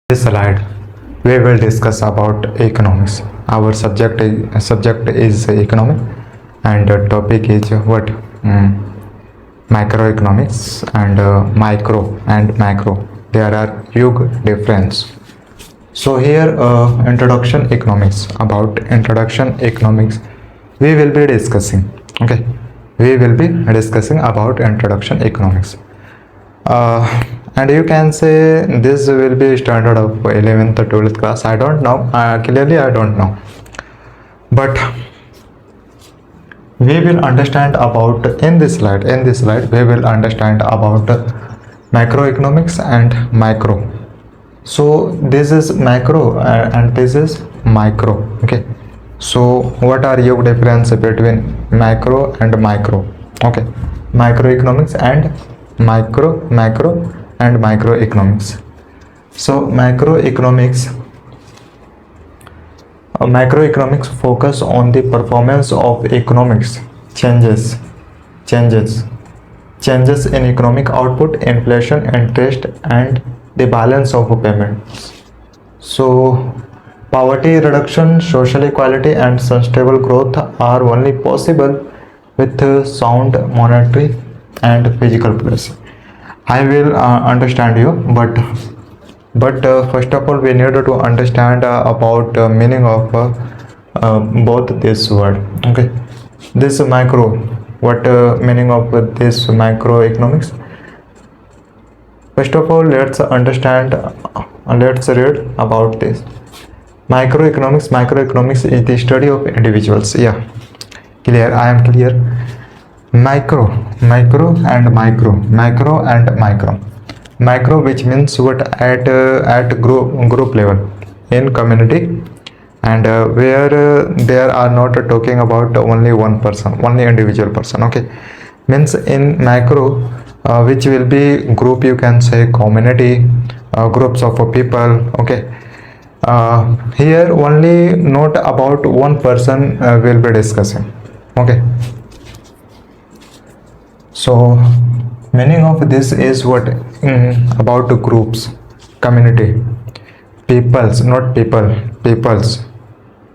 This slide we will discuss about economics. Our subject is economic, and the topic is what microeconomics and micro and macro. There are huge difference. So here introduction economics. About introduction economics we will be discussing. Okay, we will be discussing about introduction economics. And you can say this will be standard of 11th or 12th class. I don't know, clearly I don't know, but we will understand about in this slide we will understand about macroeconomics and micro. So this is macro and this is micro. Okay, so what are your difference between macro and micro? Okay, microeconomics and macro and microeconomics. So macroeconomics focus on the performance of economics changes in economic output, inflation, interest, and the balance of payments. So poverty reduction, social equality, and sustainable growth are only possible with sound monetary and physical policy. I will understand you, but first of all we need to understand about meaning of both this word. Okay, this micro, what meaning of this microeconomics? First of all, let's understand, let's read about this microeconomics is the study of individuals. Yeah, clear, I am clear. Macro and micro. Micro, which means what at group level in community, and where there are not talking about only one person, only individual person. Okay, means in macro, which will be group, you can say community, groups of people. Okay, here only not about one person will be discussing. Okay, so meaning of this is what about groups, community, peoples, not peoples.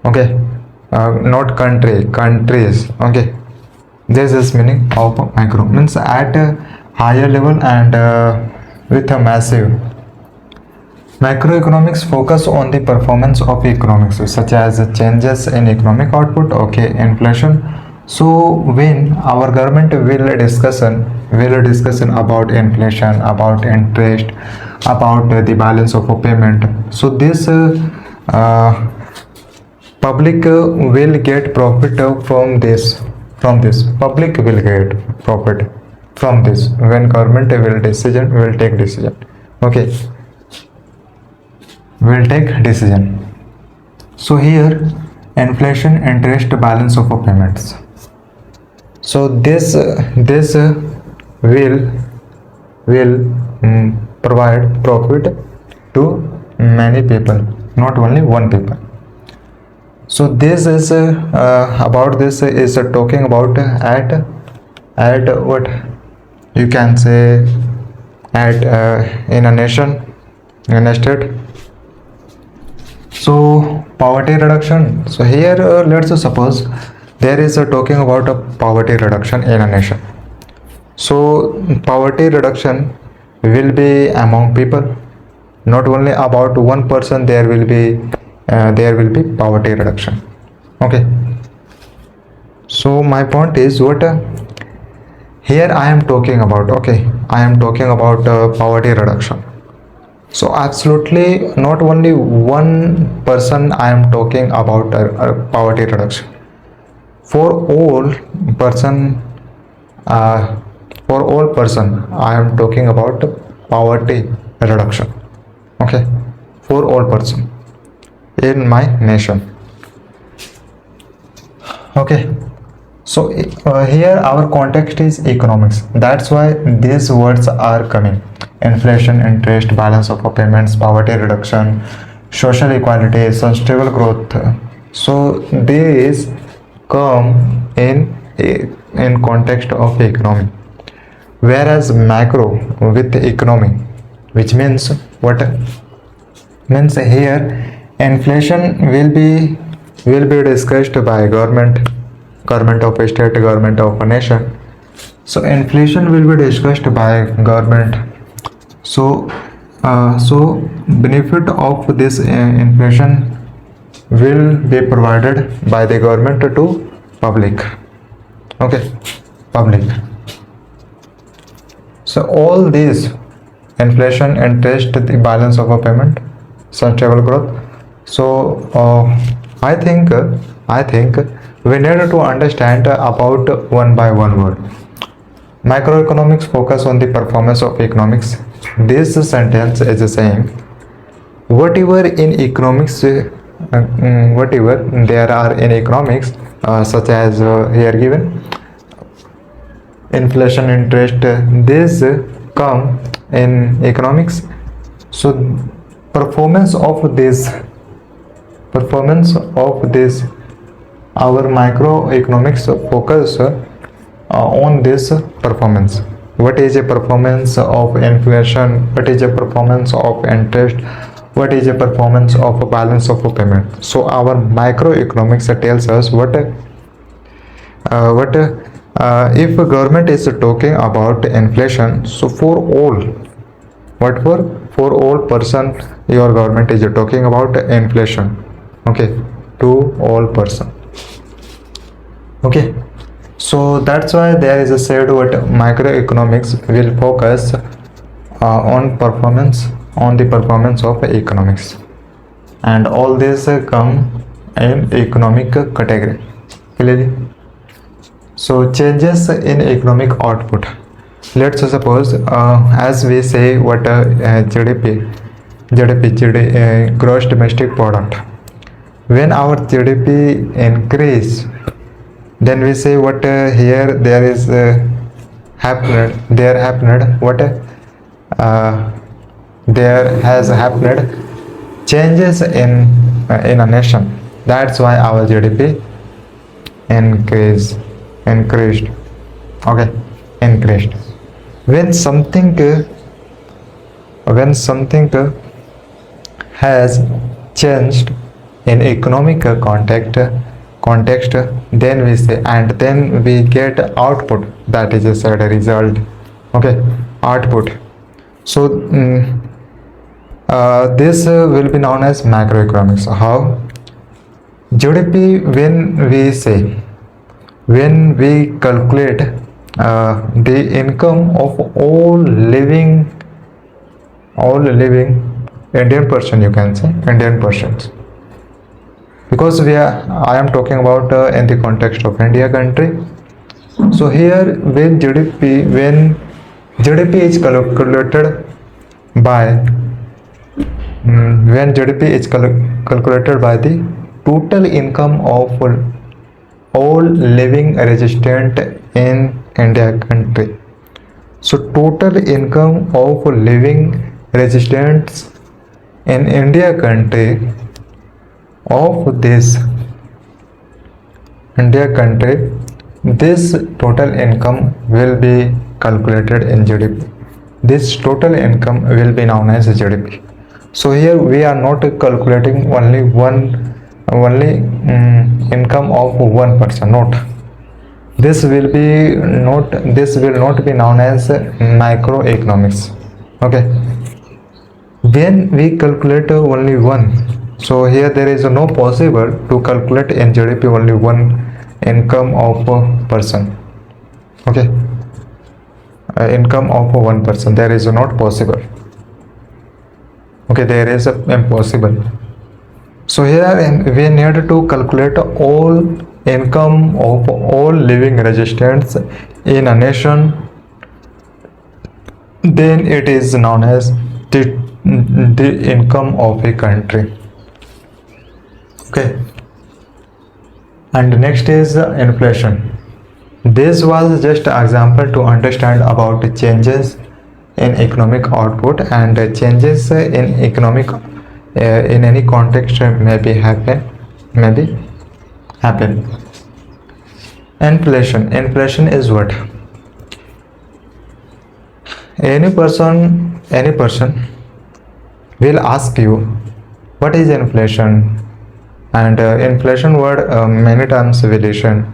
Okay, not countries. Okay, this is meaning of micro, means at a higher level and with a massive. Macroeconomics focus on the performance of economics, such as changes in economic output. Okay, inflation. So when our government will discussion about inflation, about interest, about the balance of a payment. So this public will get profit from this. Public will get profit from this when government will take decision. Okay, will take decision. So here inflation, interest, balance of payments. So this will provide profit to many people, not only one people. So this is about this is talking about at what you can say at in a nation, in a state. So poverty reduction. So here let's suppose there is a talking about a poverty reduction in a nation. So poverty reduction will be among people, not only about one person. There will be poverty reduction. Okay, so my point is what here I am talking about. Okay, I am talking about poverty reduction. So absolutely not only one person I am talking about poverty reduction. For all person I am talking about poverty reduction. Okay, for all person in my nation. Okay, so here our context is economics. That's why these words are coming: inflation, interest, balance of payments, poverty reduction, social equality, sustainable growth. So these come in context of economy, whereas macro with economy, which means what Means here inflation will be discussed by government of a state, government of a nation. So inflation will be discussed by government. So benefit of this inflation will be provided by the government to public. Okay, public. So all these inflation, interest, the balance of a payment, sustainable growth. So I think we need to understand about one by one word. Microeconomics focus on the performance of economics. This sentence is saying whatever in economics, whatever there are in economics, such as here given inflation, interest, this come in economics. So performance of this our microeconomics focus on this performance. What is a performance of inflation? What is a performance of interest? What is a performance of a balance of a payment? So our microeconomics tells us what if government is talking about inflation. So for all person, your government is talking about inflation. Okay, to all person. Okay, so that's why there is a said what microeconomics will focus on the performance of economics, and all this come in economic category. Clearly. So changes in economic output. Let's suppose as we say what GDP, gross domestic product. When our GDP increase, then we say what here there is happened what there has happened changes in a nation. That's why our GDP increased. Okay, increased. When something has changed in economic context, then we say, and then we get output, that is a said result. Okay, output. So this will be known as macroeconomics. How? GDP, when we calculate the income of all living Indian person, you can say Indian persons, because I am talking about in the context of India country. So here when GDP is calculated by the total income of all living resident in India country. So total income of living residents in India country, of this India country, this total income will be calculated in GDP. This total income will be known as GDP. So here we are not calculating only income of one person. Not this will not be known as microeconomics. Okay, when we calculate only one, so here there is no possible to calculate in GDP only one income of a person. Okay, income of one person, there is not possible. Okay, there is impossible. So here we need to calculate all income of all living residents in a nation, then it is known as the income of a country. Okay, and next is inflation. This was just an example to understand about changes in economic output, and changes in economic in any context maybe happen. Inflation is what? Any person will ask you What is inflation? And inflation word many times we listen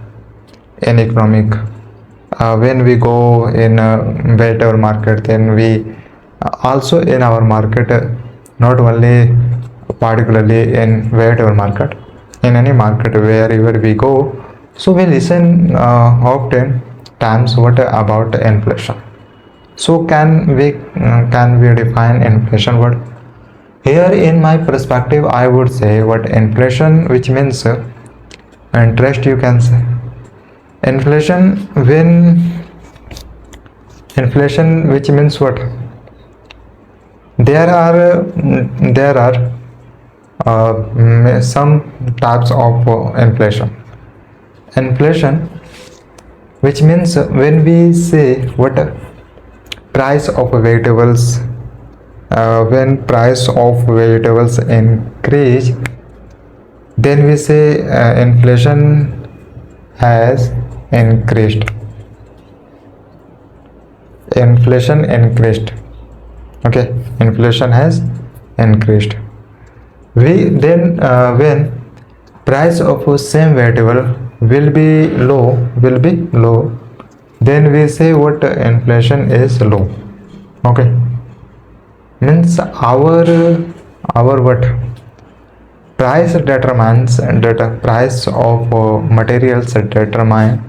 in economic. When we go in whatever market, then we also in our market, not only particularly in whatever market, in any market wherever we go, so we listen often times what about inflation. So can we define inflation word? Here in my perspective I would say what inflation, which means interest, you can say. Inflation, when inflation, which means what? There are some types of inflation. Inflation, which means when we say what price of vegetables, when price of vegetables increase, then we say inflation has increased. Inflation increased. Okay, inflation has increased. We then when price of same vegetable will be low, then we say what inflation is low. Okay, means our what price determines that price of materials determine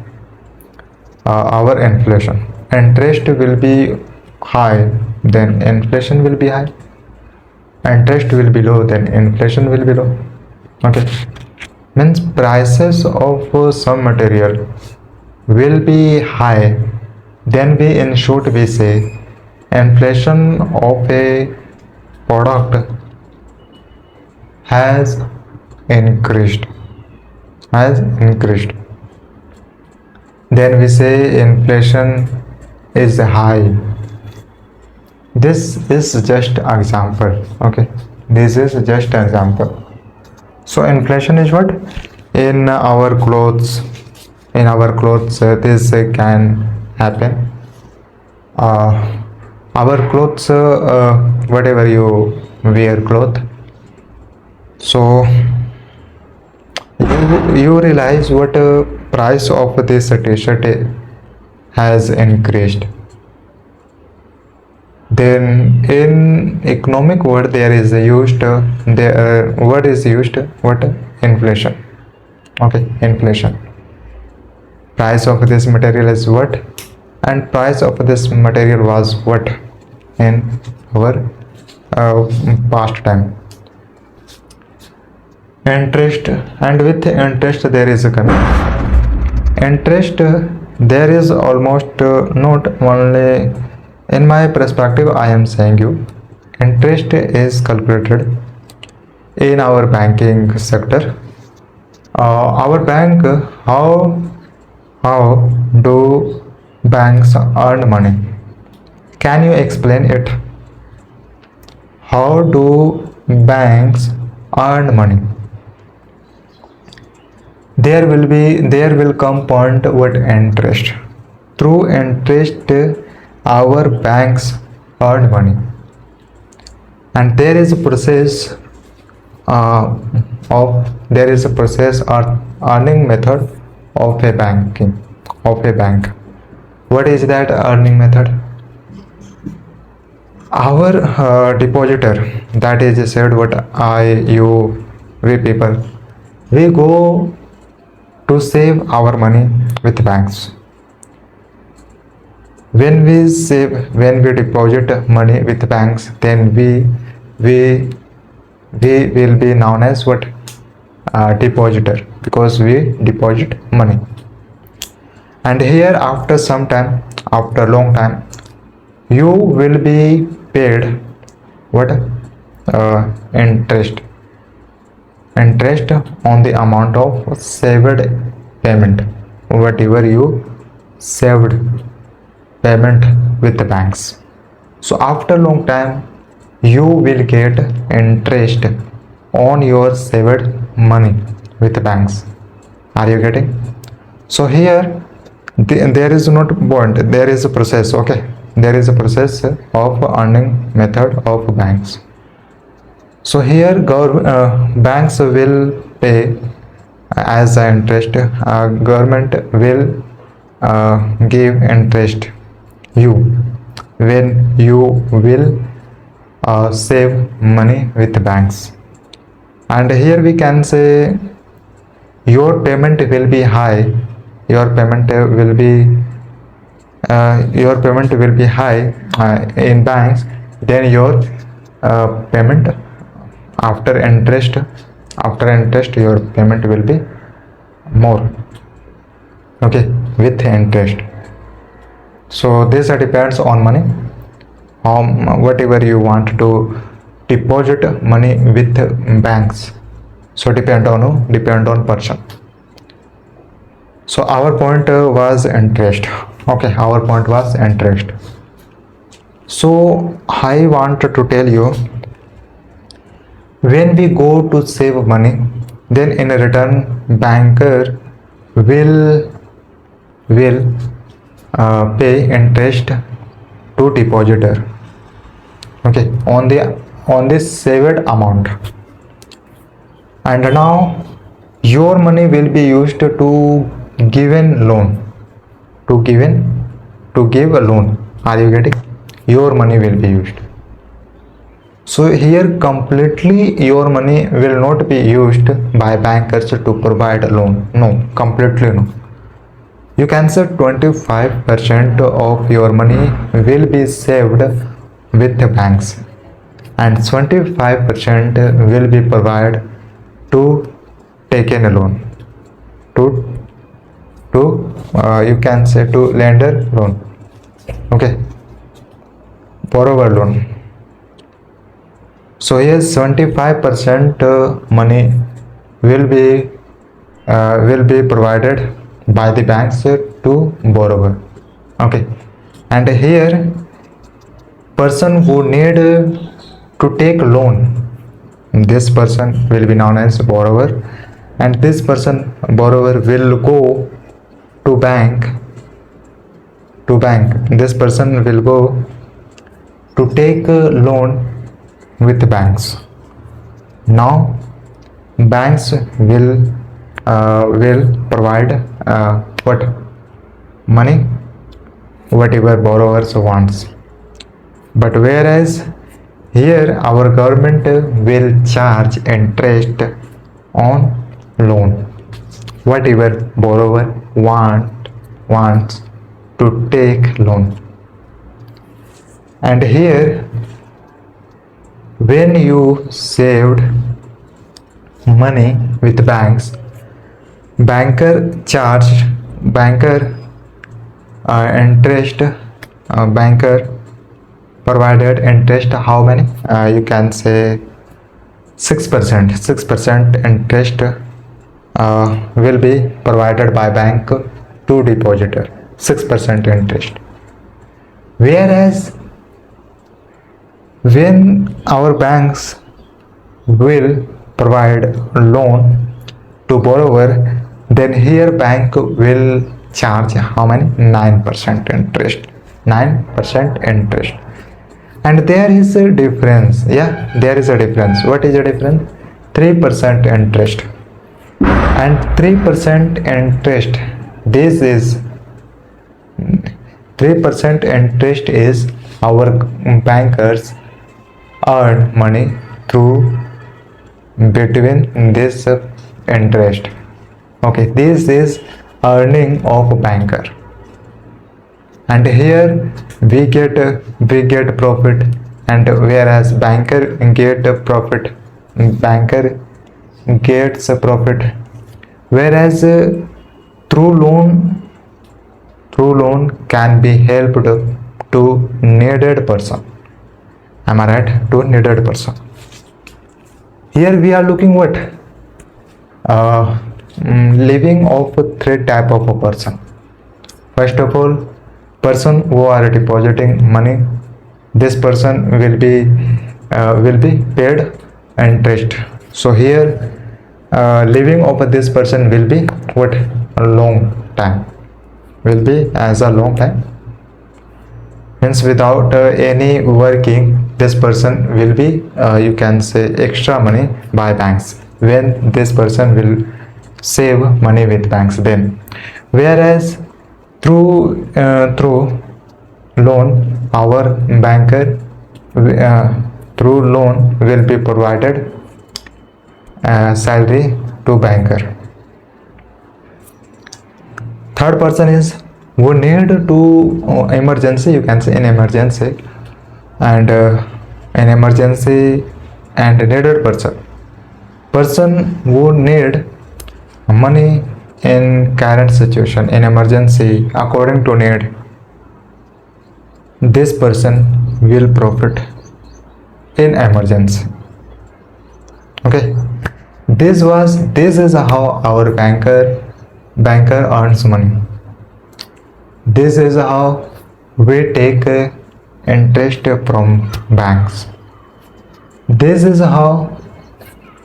our inflation. Interest will be high, then inflation will be high. Interest will be low, then inflation will be low. Okay, means prices of some material will be high, then we in short we say inflation of a product has increased. Then we say inflation is high. This is just example. Okay, this is just example. So inflation is what? In our clothes, this can happen. Our clothes, whatever you wear cloth, so you realize what price of this t-shirt has increased. Then in economic word there is used the word is used what? Inflation. Okay, inflation. Price of this material is what, and price of this material was what in our past time. Interest, and with interest there is a coming. Interest, there is almost not only, in my perspective I am saying you, interest is calculated in our banking sector. Our bank, how do banks earn money? Can you explain it? How do banks earn money? There will come point what? Interest. Through interest our banks earn money, and there is a process or earning method of a bank. What is that earning method? Our depositor, that is said what we people, we go to save our money with banks. When we deposit money with banks, then we will be known as what? Depositor, because we deposit money. And here after some time, after long time, you will be paid what? Interest on the amount of saved payment, whatever you saved payment with the banks. So after long time you will get interest on your saved money with the banks. Are you getting? So here there is not bond, there is a process. Okay, there is a process of earning method of banks. So here banks will pay as the interest, government will give interest you when you will save money with banks. And here we can say your payment will be high, your payment will be high in banks, then your payment after interest, your payment will be more, okay, with interest. So this depends on money, whatever you want to deposit money with banks, so depend on person. So our point was interest, okay, our point was interest. So I want to tell you, when we go to save money, then in return banker will pay interest to depositor, okay, on this saved amount. And now your money will be used to given loan, to give a loan. Are you getting? Your money will be used. So here completely your money will not be used by bankers to provide a loan. No, completely no. You can say 25% of your money will be saved with the banks, and 25% will be provided to take in a loan, to you can say to lender loan, okay, borrower loan. So here 75% money will be provided by the banks to borrower, okay. And here person who need to take loan, this person will be known as borrower, and this person borrower will go to bank, this person will go to take a loan with banks. Now banks will provide what money, whatever borrowers wants. But whereas here our government will charge interest on loan, whatever borrower wants to take loan. And here when you saved money with banks, banker interest, banker provided interest how many, you can say 6% interest will be provided by bank to depositor, 6% interest. Whereas when our banks will provide loan to borrower, then here bank will charge how many, 9% interest, 9% interest. And there is a difference, yeah, there is a difference. What is the difference? 3% interest, and 3% interest, this is 3% interest is our bankers earn money through between this interest, okay, this is earning of banker. And here we get profit, and whereas banker get profit, banker gets a profit. Whereas through loan can be helped to needed person, am I right, to needed person. Here we are looking what, living of three type of a person. First of all, person who are depositing money, this person will be paid interest. So here living of this person will be what, a long time, means without any working this person will be you can say extra money by banks when this person will save money with banks then. Whereas through loan, our banker through loan will be provided salary to banker. Third person is who need to emergency, you can say in emergency, and an emergency and needed person who need money in current situation in emergency according to need. This person will profit in emergency. Okay, this is how our banker earns money. This is how we take interest from banks. This is how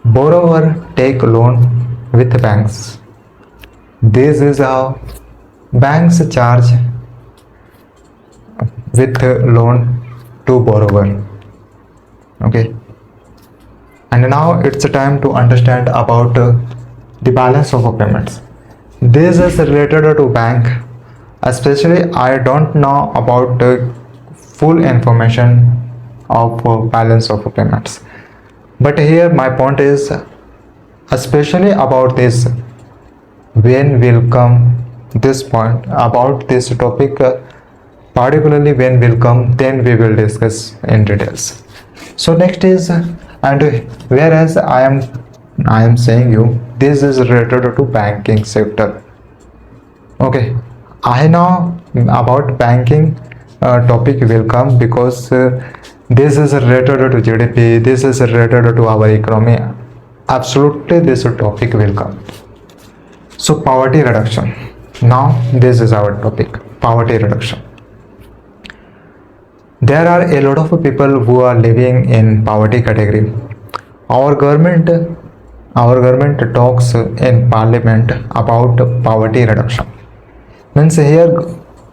borrower take loan with banks. This is how banks charge with loan to borrower. Okay, and now it's time to understand about the balance of payments. This is related to bank. Especially I don't know about the full information of balance of payments, but here my point is especially about this. When will come this point about this topic, particularly when will come, then we will discuss in details. So next is, and whereas I am saying you this is related to banking sector. Okay, I know about banking topic will come because this is related to GDP, this is related to our economy. Absolutely, this topic will come. So poverty reduction. Now this is our topic, poverty reduction. There are a lot of people who are living in poverty category. Our government talks in parliament about poverty reduction. Means here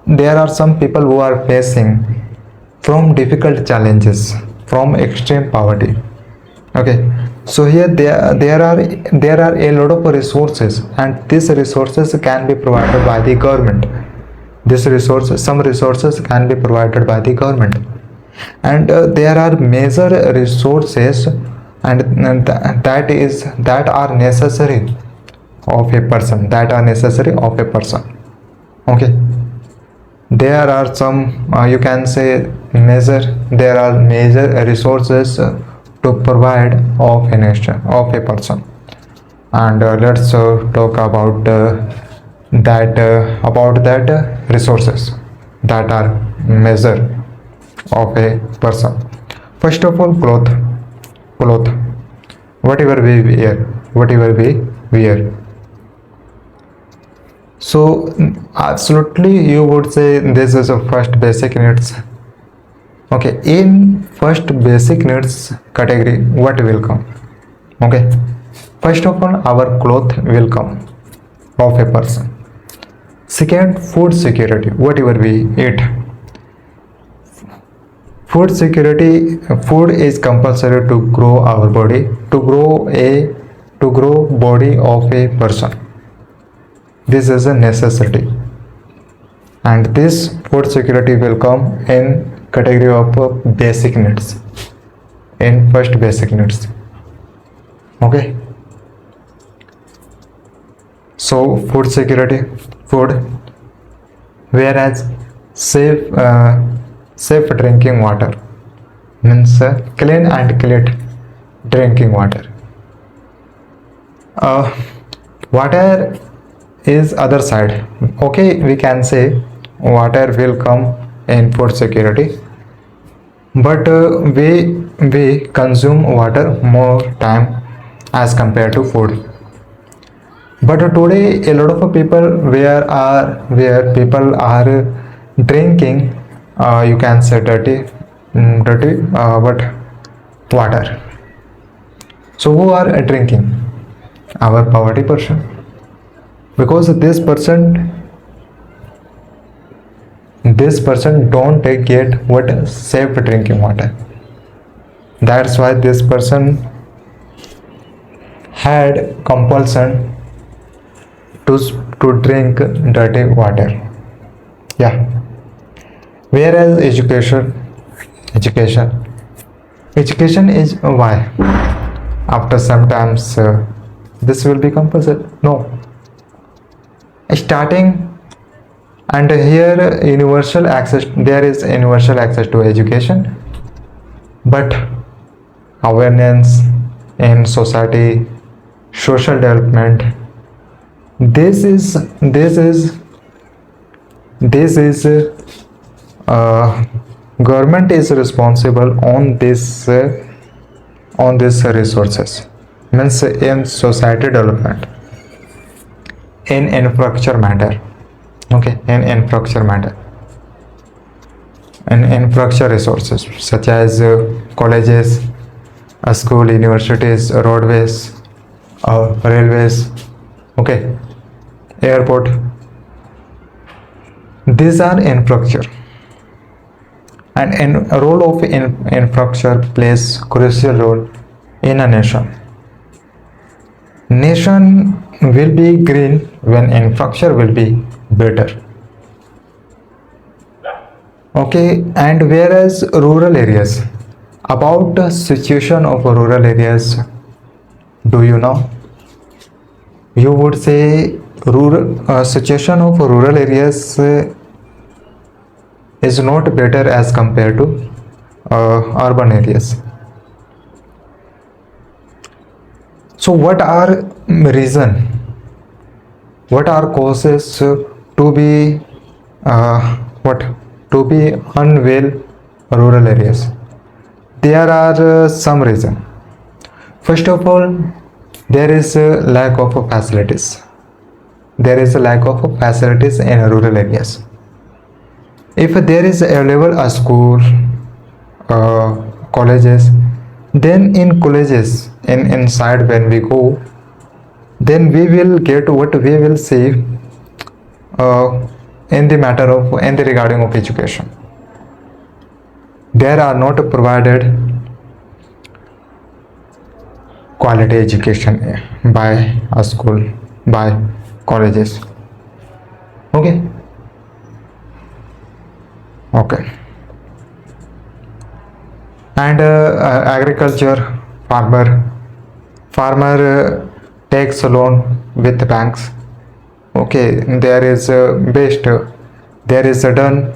there are some people who are facing from difficult challenges, from extreme poverty. Okay, so here there are a lot of resources, and these resources can be provided by the government. Some resources can be provided by the government, and there are major resources and that are necessary of a person. Okay, there are some you can say there are major resources to provide of a nation, of a person, and let's talk about that resources that are measure of a person. First of all, cloth, whatever we wear. So absolutely you would say this is a first basic needs. Okay, in first basic needs category, what will come? Okay, first of all, our cloth will come of a person. Second, food security, whatever we eat. Food security, food is compulsory to grow our body, to grow body of a person. This is a necessity, and this food security will come in category of basic needs, in first basic needs. Okay, so food security, food. Whereas safe drinking water, means clean and clean drinking water. Water is other side. Okay, we can say water will come in food security, but we consume water more time as compared to food. But today a lot of people where people are drinking you can say dirty but water. So who are drinking? Our poverty person, because this person don't get what safe drinking water. That's why this person had compulsion to drink dirty water. Yeah. Whereas education education is why after sometimes this will be compulsory. No, starting, and here universal access, there is universal access to education, but awareness in society, social development, this is this is this is government is responsible on these resources, means in society development, in infrastructure matter. Okay, in infrastructure matter, in infrastructure resources such as colleges, school, universities, roadways, railways, okay, airport. These are infrastructure, and a role of infrastructure plays crucial role in a nation. Nation will be green when infrastructure will be better. Okay, and whereas rural areas, about the situation of rural areas, do you know? You would say rural situation of rural areas is not better as compared to urban areas. So what are reason? What are causes to be what to be unwell rural areas? There are some reason. First of all, there is a lack of facilities. There is a lack of facilities in rural areas. If there is available a school, colleges, then in colleges, inside when we go, then we will get what we will see in the matter of in the regarding of education. There are not provided quality education by a school, by colleges. Okay. And agriculture, farmer takes a loan with banks. Okay, there is there is done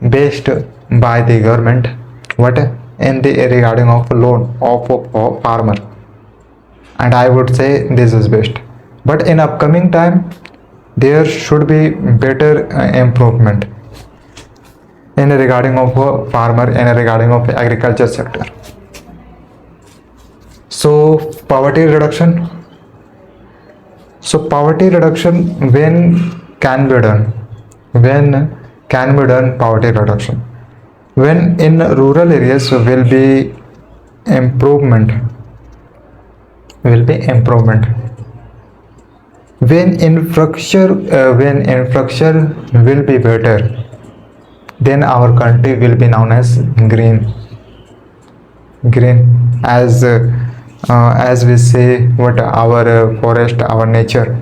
based by the government, what in the regarding of loan of farmer, and I would say this is best. But in upcoming time, there should be better improvement in regarding of farmer, in regarding of agriculture sector. So poverty reduction. So poverty reduction, when can be done? When can be done poverty reduction? When in rural areas will be improvement. Will be improvement. When infrastructure will be better, then our country will be known as green. Green, as we say, what our forest, our nature.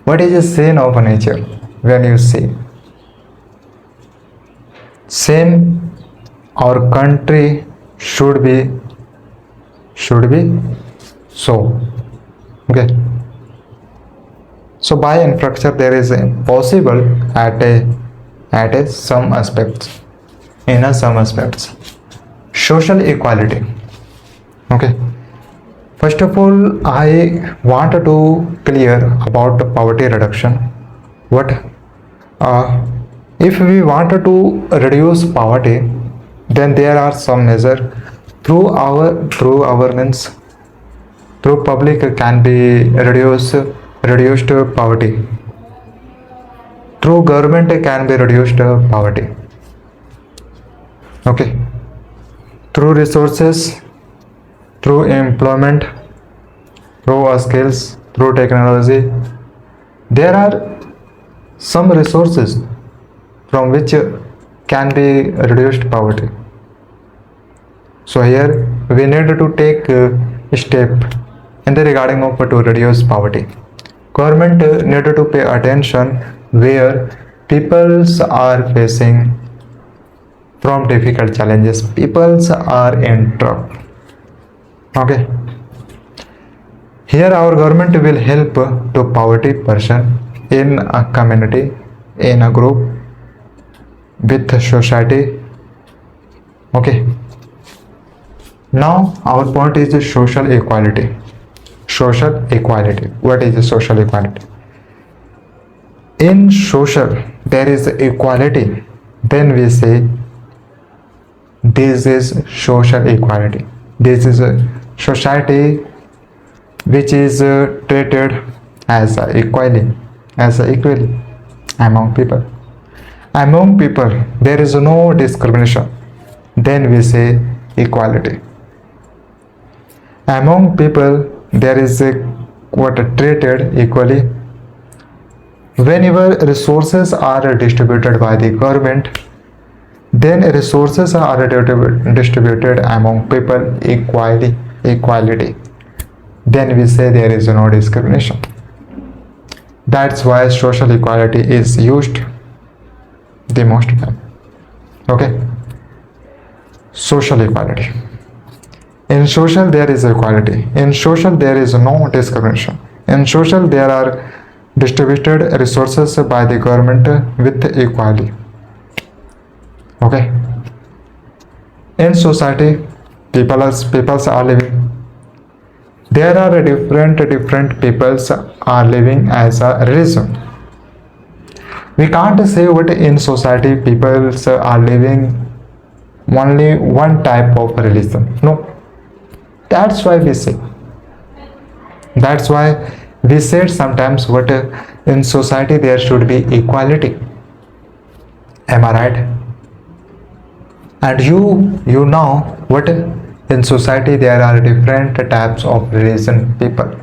What is the saying of nature? When you see, same, our country should be so. Okay. So by infrastructure there is possible at a some aspects, in a some aspects. Social equality. Okay. First of all, I want to clear about poverty reduction. What if we wanted to reduce poverty, then there are some measure through our means, through public can be reduced poverty. Through government can be reduced poverty. Okay. Through resources, through employment, through skills, through technology, there are some resources from which can be reduced poverty. So here we need to take step in the regarding of to reduce poverty. Government needed to pay attention where peoples are facing from difficult challenges. Peoples are in trouble. Okay. Here our government will help to poverty person in a community, in a group, with society. Okay. Now our point is the social equality. Social equality. What is the social equality? In social there is equality. Then we say this is social equality. This is a society which is treated as equally among people. Among people there is no discrimination. Then we say equality. Among people there is a what treated equally. Whenever resources are distributed by the government, then resources are distributed among people equality. Then we say there is no discrimination. That's why social equality is used the most time. Okay. Social equality. In social there is equality. In social there is no discrimination. In social there are distributed resources by the government with equality. Okay. In society peoples are living. There are different peoples are living as a religion. We can't say what in society peoples are living only one type of religion. No. That's why we say. That's why we said sometimes what in society there should be equality. Am I right? And you know what in society there are different types of religion people.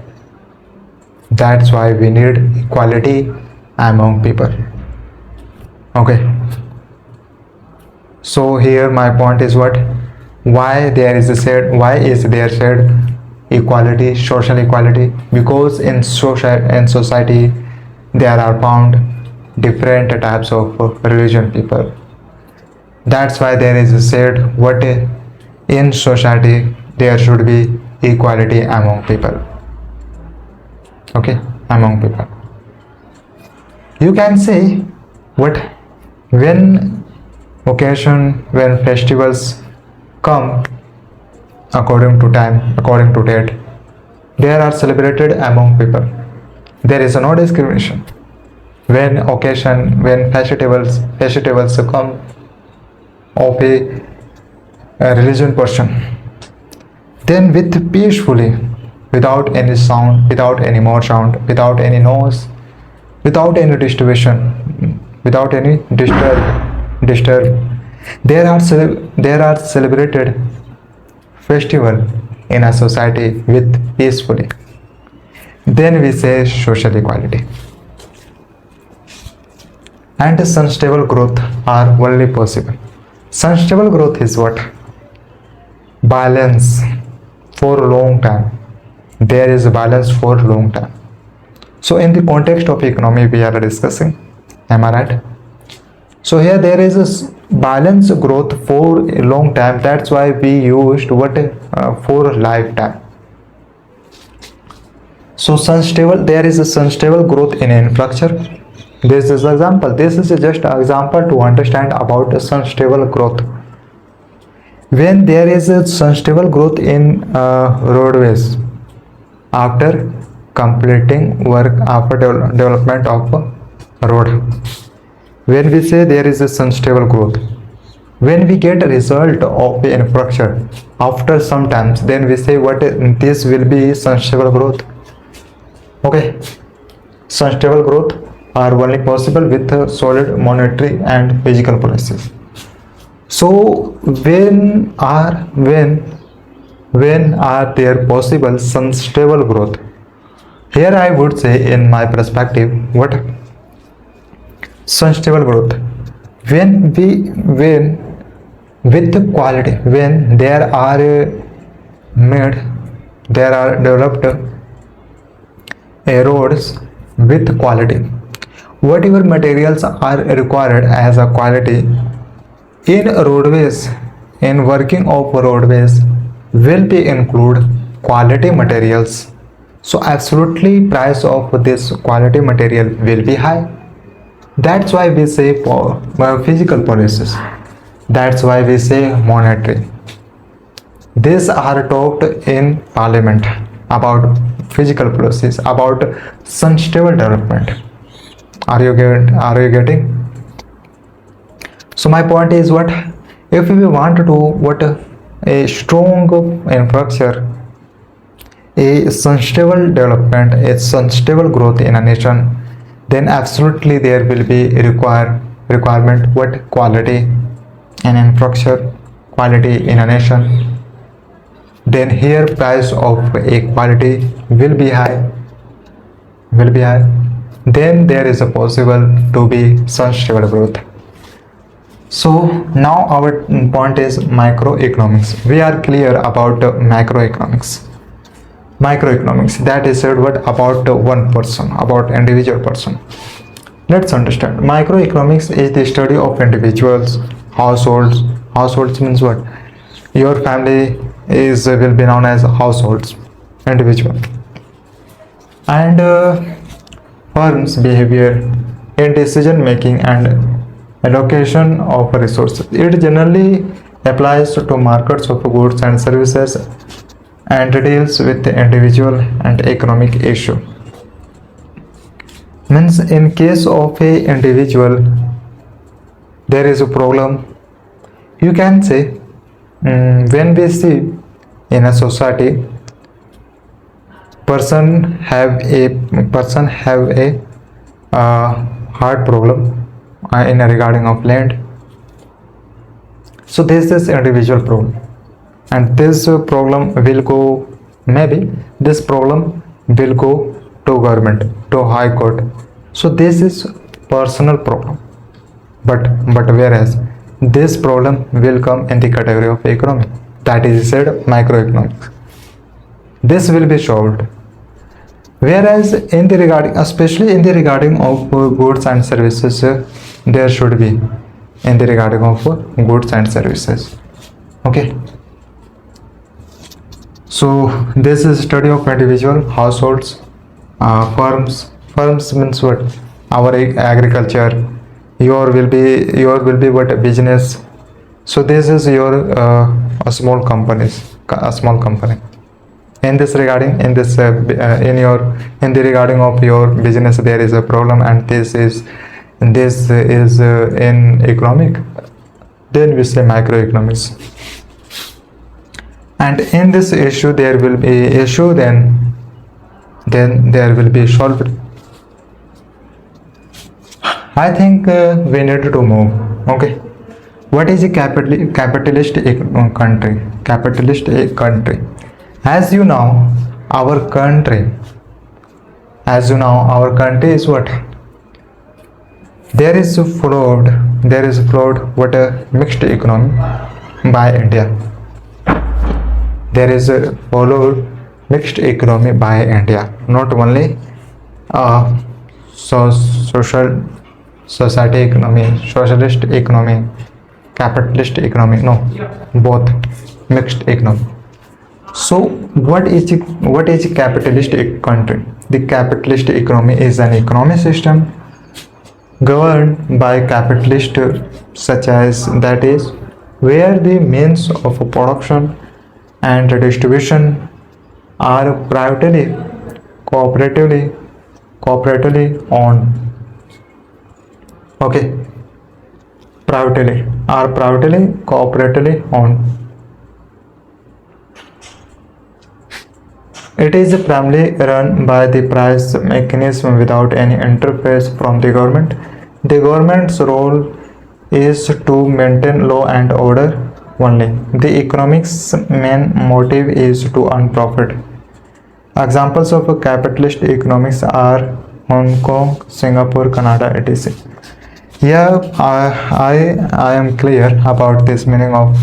That's why we need equality among people. Okay. So here my point is what? Why is there said equality, social equality? Because in society there are found different types of religion people. That's why there is said what in society there should be equality among people. Okay, among people. You can say what when festivals come according to time, according to date, they are celebrated among people. There is no discrimination. When festivals come of a religion person, then with peacefully, without any sound, without any more sound, without any noise, without any distribution, without any disturb, there are celebrated festival in a society with peacefully. Then we say social equality. And sustainable growth are only possible. Sustainable growth is what? Balance for long time. There is balance for long time. So in the context of economy we are discussing. Am I right? So here there is a balance growth for a long time. That's why we used what for lifetime. So there is a sustainable growth in infrastructure. This is example. This is just an example to understand about the sustainable growth. When there is a sustainable growth in roadways, after completing work, after development of a road, when we say there is a sustainable growth, when we get a result of the infrastructure after some times, then we say what this will be sustainable growth. Okay, sustainable growth are only possible with solid monetary and physical policies. So when are there possible sustainable growth? Here I would say in my perspective what sustainable growth when with quality. When made there are developed roads with quality. Whatever materials are required as a quality in roadways, in working of roadways will be include quality materials. So absolutely price of this quality material will be high. That's why we say physical policies. That's why we say monetary. These are talked in parliament about physical policies, about sustainable development. Are you getting? So my point is what, if we want to do what, a strong infrastructure, a sustainable development, a sustainable growth in a nation, then absolutely there will be requirement what, quality in infrastructure, quality in a nation. Then here price of a quality will be high, then there is a possible to be sustainable growth. So now our point is microeconomics. We are clear about macroeconomics. Microeconomics, that is said what, about one person, about individual person. Let's understand. Microeconomics is the study of individuals, households. Households means what? Your family is will be known as households, individual, and firms' behavior in decision making and allocation of resources. It generally applies to markets of goods and services and deals with the individual and economic issue. Means in case of a individual there is a problem, you can say, when we see in a society person have a hard problem in a regarding of land. So this is individual problem, and this problem will go, maybe this problem will go to government, to high court. So this is personal problem, but whereas this problem will come in the category of economy, that is said microeconomics. This will be solved. Whereas in the regarding, especially in the regarding of goods and services, there should be in the regarding of goods and services. Okay. So this is study of individual, households, firms. Firms means what? Our agriculture. Your will be what, business. So this is your a small company. In this regarding, in this in the regarding of your business, there is a problem, and this is in economic. Then we say microeconomics. And in this issue there will be issue, then there will be solved. I think we need to move. Okay. What is a capitalist country? Capitalist country. As you know, our country is what? There is flawed what, a mixed economy by India. There is a followed mixed economy by India. Not only socialist economy, capitalist economy, no, both mixed economy. So what is a capitalist country? The capitalist economy is an economic system governed by capitalists, such as, that is, where the means of production and distribution are cooperatively owned. Okay, cooperatively owned. It is primarily run by the price mechanism without any interference from the government. The government's role is to maintain law and order only. The economics' main motive is to earn profit. Examples of capitalist economics are Hong Kong, Singapore, Canada, etc. Yeah, I am clear about this meaning of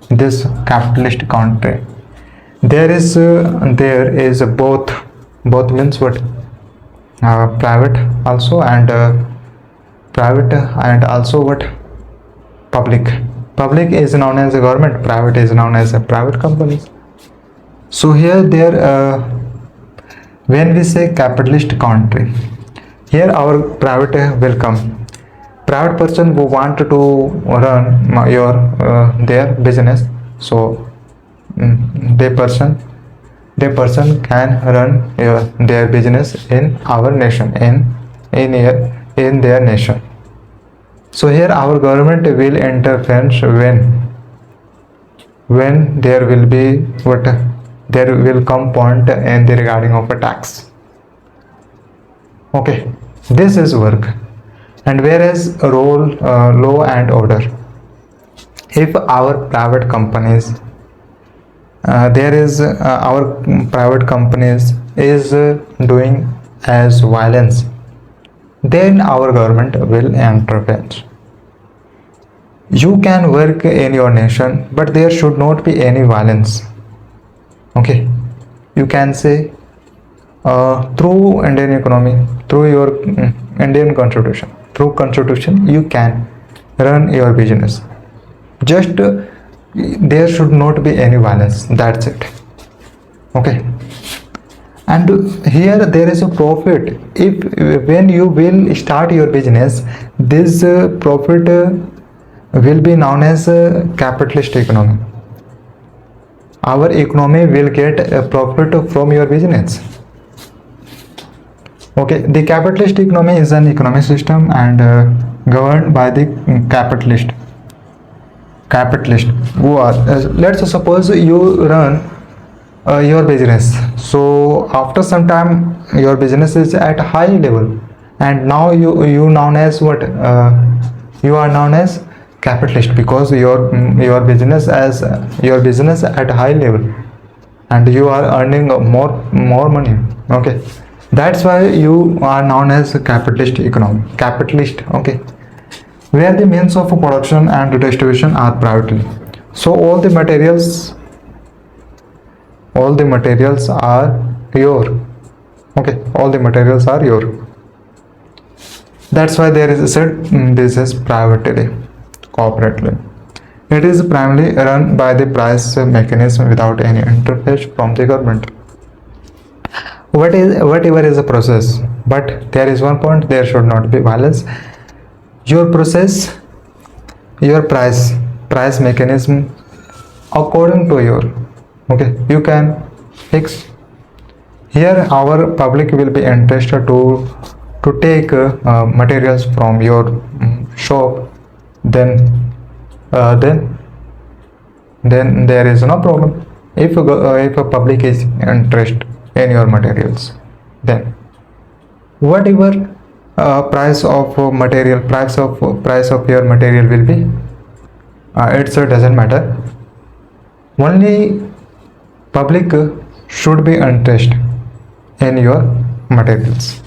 this capitalist country. There is both means what, private also, and private and also what, public. Public is known as a government, private is known as a private companies. So here there when we say capitalist country, here our private will come. Private person who want to run your their business, so they person can run their business in our nation, in their nation. So here our government will intervene when there will be what, there will come point in the regarding of a tax. Okay, this is work. And whereas role, law and order, if our private companies, there is our private companies is doing as violence, then our government will intervene. You can work in your nation, but there should not be any violence. Okay, you can say through Indian economy, through your Indian constitution, through constitution you can run your business. Just there should not be any violence. That's it. Okay. And here there is a profit. If when you will start your business, this profit will be known as capitalist economy. Our economy will get a profit from your business. Okay, the capitalist economy is an economic system and governed by the capitalist who are, let's suppose you run your business. So after some time your business is at high level, and now you known as what, you are known as capitalist, because your business at high level, and you are earning more money. Okay, that's why you are known as capitalist economy, capitalist. Okay, where the means of production and distribution are privately. So all the materials are your. Okay, all the materials are your. That's why there is said this is privately, cooperatively. It is primarily run by the price mechanism without any interference from the government. Whatever is a process, but there is one point: there should not be violence. Your process, your price mechanism according to your, okay, you can fix. Here our public will be interested to take materials from your shop, then there is no problem. If a public is interested in your materials, then whatever price of your material will be, it doesn't matter. Only public should be interested in your materials.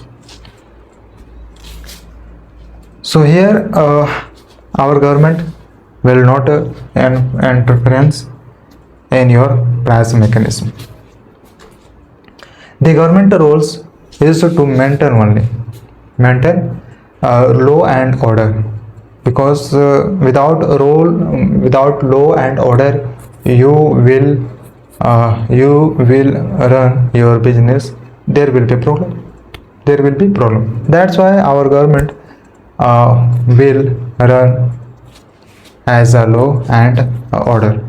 So here our government will not interference in your price mechanism. The government roles is to maintain law and order, because without law and order, you will run your business, there will be problem. That's why our government will run as a law and order.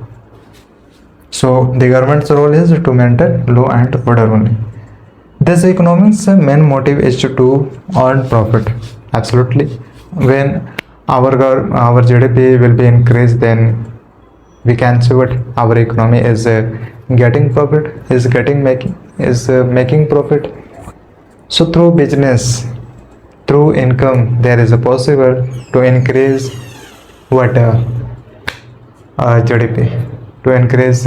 So the government's role is to maintain law and order only. This economics main motive is to earn profit. Absolutely. When our GDP will be increased, then we can see what our economy is getting profit, making profit. So through business, through income, there is a possible to increase what GDP, to increase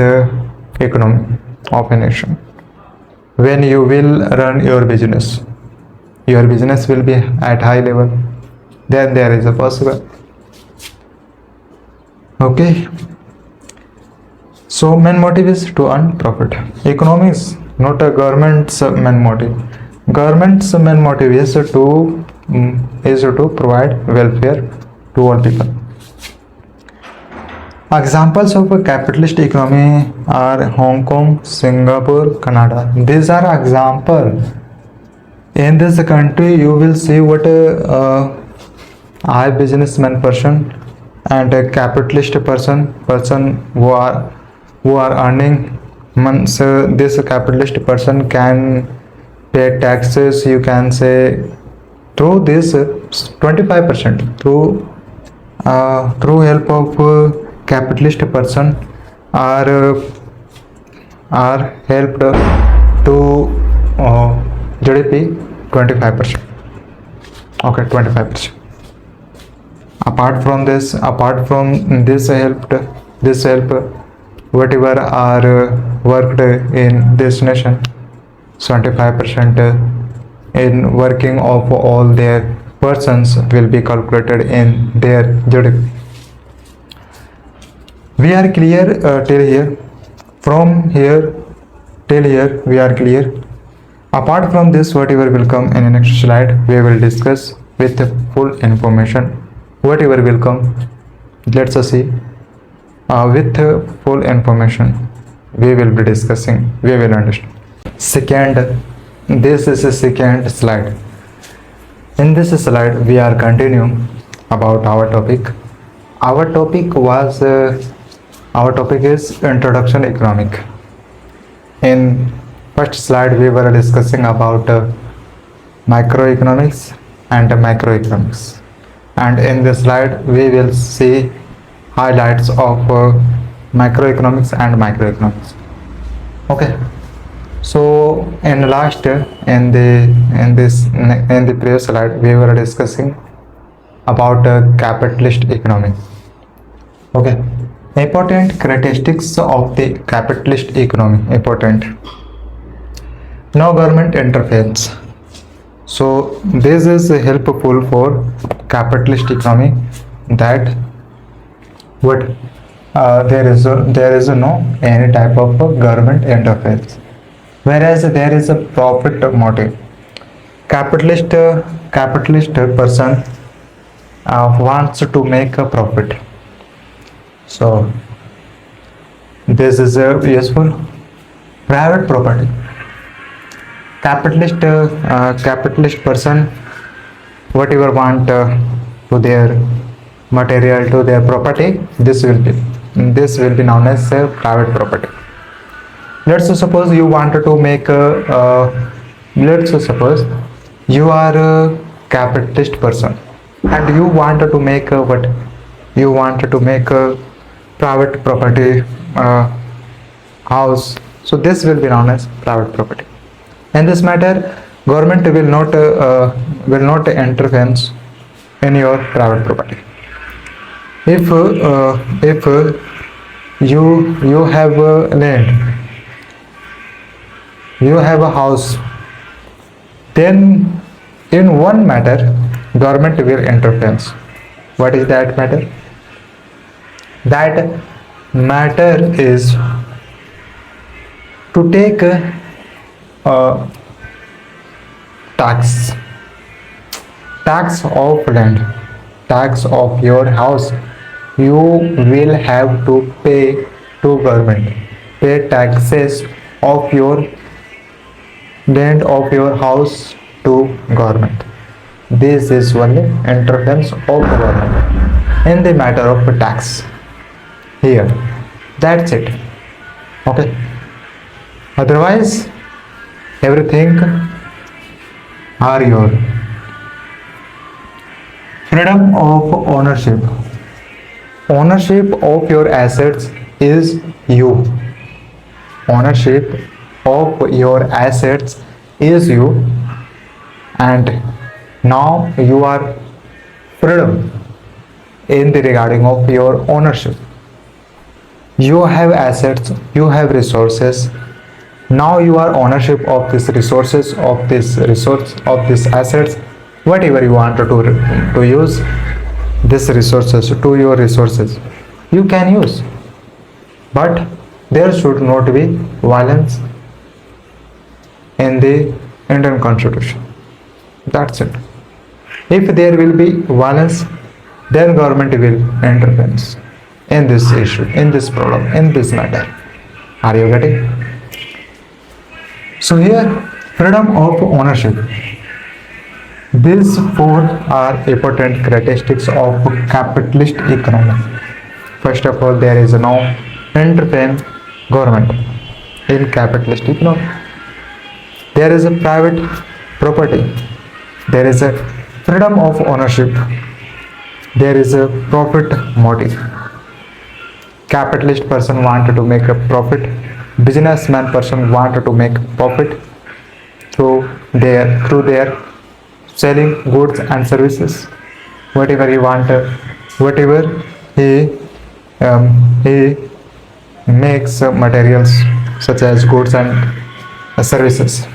economy of a nation. When you will run your business will be at high level. then there is a possible. Okay, so main motive is to earn profit. Economy is not a government's main motive. Government's main motive is to provide welfare to all people. Examples of a capitalist economy are Hong Kong, Singapore, Canada. These are examples. In this country, you will see what a high businessman person and a capitalist person who are earning months. This capitalist person can pay taxes. You can say through this 25% through help of capitalist person are helped to GDP 25%. Okay, 25%. Apart from this help, whatever are worked in this nation, 75% in working of all their persons will be calculated in their GDP. We are clear till here. From here till here we are clear. Apart from this, whatever will come in the next slide, we will discuss with full information. Whatever will come, let's see. With full information, we will be discussing. We will understand. Second, this is a second slide. In this slide, we are continuing about our topic. Our topic is introduction economic. In first slide we were discussing about microeconomics and macroeconomics, and in this slide we will see highlights of macroeconomics and microeconomics. Okay, so in the previous slide we were discussing about capitalist economy. Okay, important characteristics of the capitalist economy. Important. No government interference. So this is helpful for capitalist economy, that what there is no any type of government interference, whereas there is a profit motive. Capitalist person wants to make a profit. So this is useful. Private property. Capitalist person whatever want to their material, to their property, this will be known as private property. Let's suppose you wanted to make let's suppose you are a capitalist person and you wanted to make a private property house. So this will be known as private property. In this matter, government will not intervene in your private property. If you have land, you have a house, then in one matter government will intervene. What is that matter? That matter is to take tax of land, tax of your house. You will have to pay to government, pay taxes of your land, of your house to government. This is only interference of government in the matter of tax here. That's it. Okay, otherwise everything are your. Freedom of ownership. Ownership of your assets is you. Ownership of your assets is you, and now you are freedom in the regarding of your ownership. You have assets, you have resources. Now you are ownership of these resources, of this assets. whatever you want to use this resources to your resources, you can use, but there should not be violence in the Indian constitution. That's it. If there will be violence, then government will intervene in this issue, in this problem, in this matter. Are you getting? So here, freedom of ownership. These four are important characteristics of capitalist economy. First of all, there is no interference government in capitalist economy. There is a private property. There is a freedom of ownership. There is a profit motive. Capitalist person wanted to make a profit. Businessman person wanted to make profit through their selling goods and services. Whatever he wanted, whatever he makes materials such as goods and services.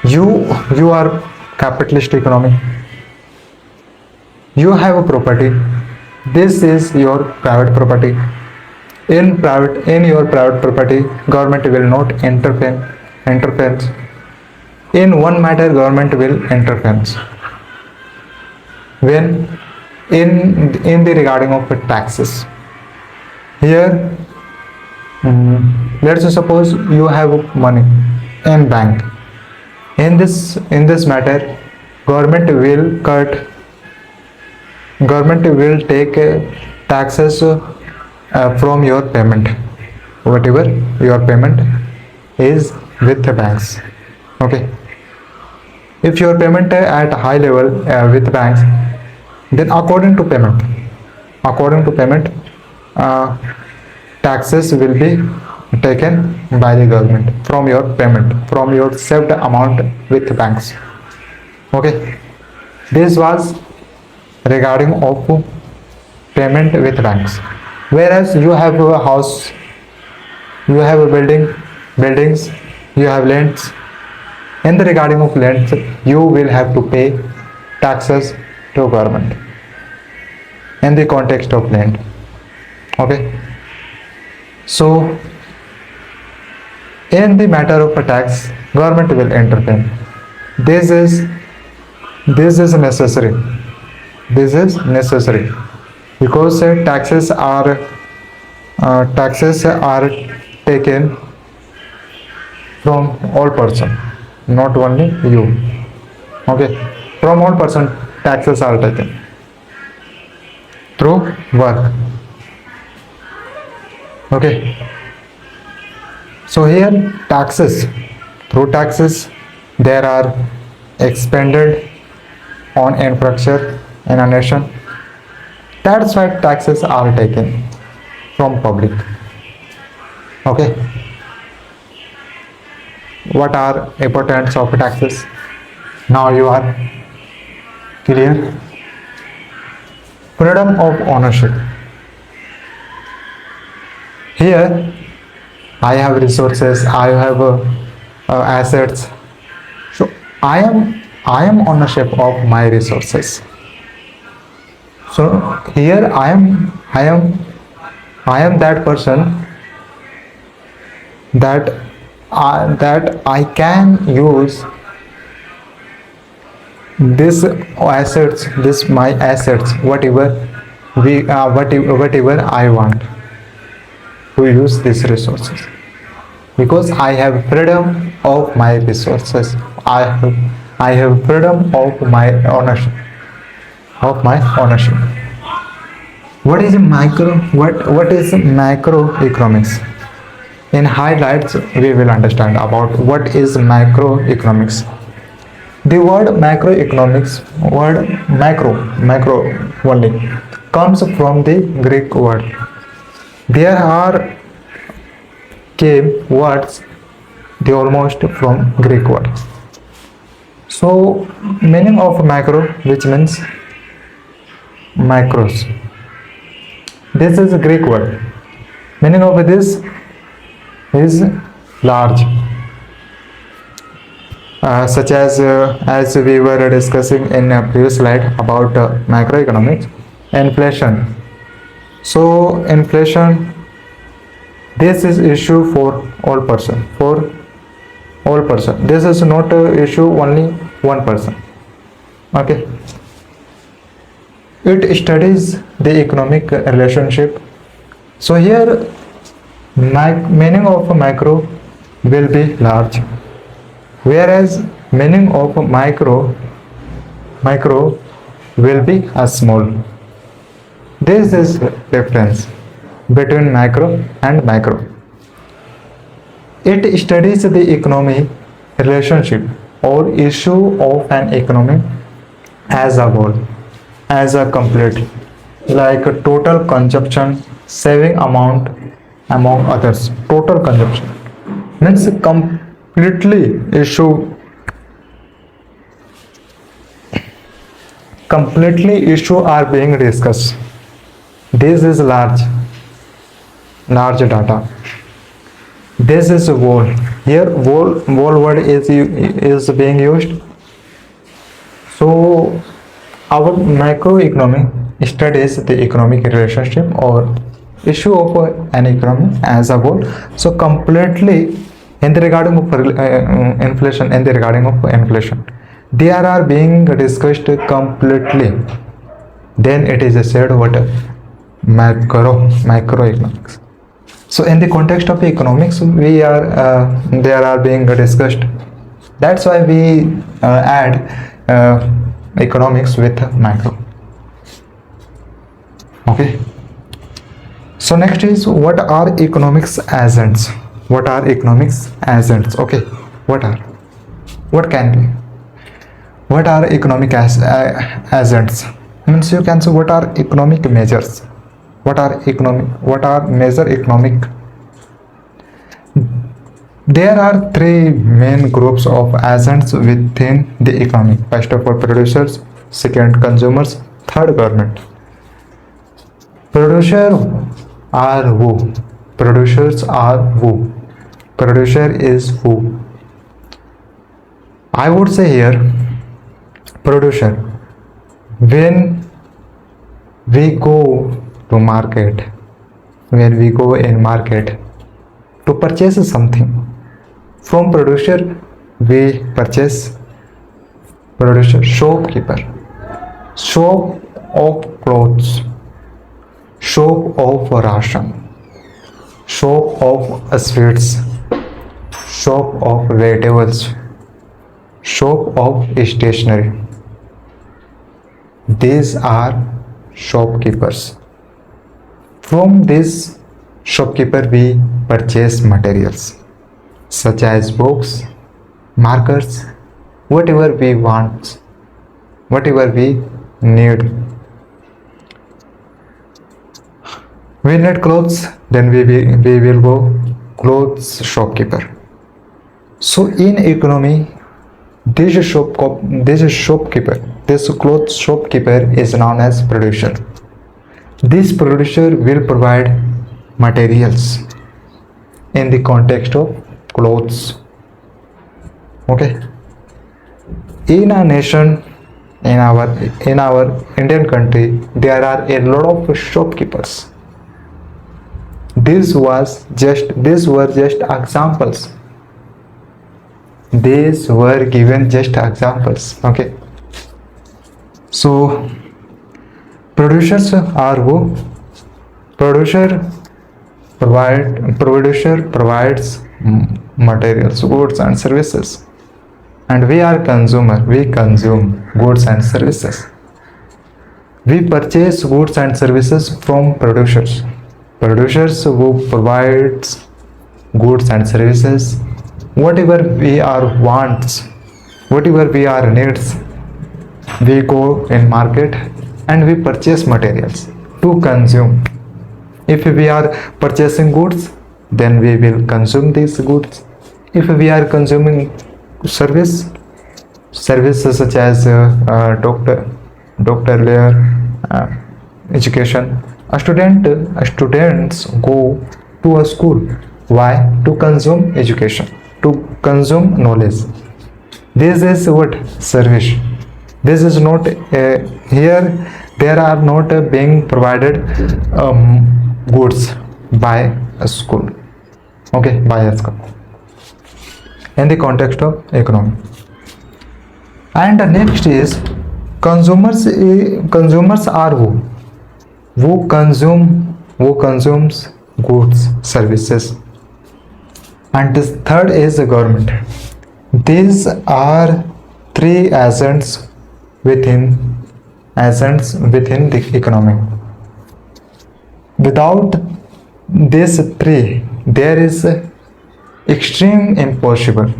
You are capitalist economy. You have a property. This is your private property. In your private property, government will not interfere. In one matter, government will interfere. When in the regarding of taxes. Here, let's suppose you have money in bank. In this matter, government will take taxes from your payment, whatever your payment is with the banks. Okay, if your payment at high level with banks, then according to payment, taxes will be taken by the government from your payment, from your saved amount with banks. Okay, this was regarding of payment with banks. Whereas you have a house, you have a buildings, you have lands. In the regarding of lands, you will have to pay taxes to government in the context of land. Okay, so in the matter of a tax, government will intervene. This is necessary. This is necessary because taxes are taken from all person, not only you. Okay, from all person taxes are taken through work. Okay, so here through taxes there are expended on infrastructure in a nation. That's why taxes are taken from public. Okay, what are importance of taxes? Now you are clear. Freedom of ownership. Here I have resources, I have assets, so I am ownership of my resources. So here I am that person that I can use my assets, whatever I want to use these resources, because I have freedom of my resources. I have freedom of my ownership. What is macroeconomics? In highlights, we will understand about what is macroeconomics. The word macroeconomics, macro only, comes from the Greek word. There are came words, they almost from Greek word. So meaning of macro, which means macros. This is a Greek word. Meaning of this is large. such as we were discussing in a previous slide about macroeconomics, inflation. So inflation, this is issue for all person. This is not a issue only one person. Okay, it studies the economic relationship. So here meaning of macro will be large, whereas meaning of micro will be a small. This is difference between macro and micro. It studies the economy relationship or issue of an economy as a whole, as a complete, like total consumption, saving amount, among others. Total consumption means completely issue are being discussed. This is large data. This is whole. Here whole word is being used. So our macroeconomy studies the economic relationship or issue of an economy as a whole. So completely in the regarding of inflation, there are being discussed completely. Then it is said what macroeconomics. So in the context of economics, we are there are being discussed. That's why we add economics with macro. Okay. So next is, what are economics agents? What are economics agents? Okay. What can be? What are economic agents? Means you can say what are economic measures? What are major economic? There are three main groups of agents within the economy. First of all, producers. Second, consumers. Third, government. Producers are who? Producer is who? I would say here, producer. When we go in market to purchase something from producer, we purchase shopkeeper, shop of clothes, shop of ration, shop of sweets, shop of vegetables, shop of stationery. These are shopkeepers. From this shopkeeper we purchase materials such as books, markers, whatever we want, whatever we need. We need clothes, then we will go clothes shopkeeper. So in economy, this clothes shopkeeper is known as producer. This producer will provide materials in the context of clothes. Okay. In a nation, in our Indian country, there are a lot of shopkeepers. These were just examples. These were given just examples. Okay. So producers are who? Producer provides materials, goods and services, and we are consumer. We consume goods and services. We purchase goods and services from producers. Producers who provides goods and services, whatever we are wants, whatever we are needs, we go in market and we purchase materials to consume. If we are purchasing goods, then we will consume these goods. If we are consuming services such as doctor, lawyer, education. Students go to a school. Why? To consume education, to consume knowledge. This is what service. This is not here. There are not being provided goods by a school. Okay, by a school. In the context of economy. And the next is consumers. Consumers are who? Who consumes goods, services. And this third is the government. These are three agents within the economy. Without these three, there is extreme impossible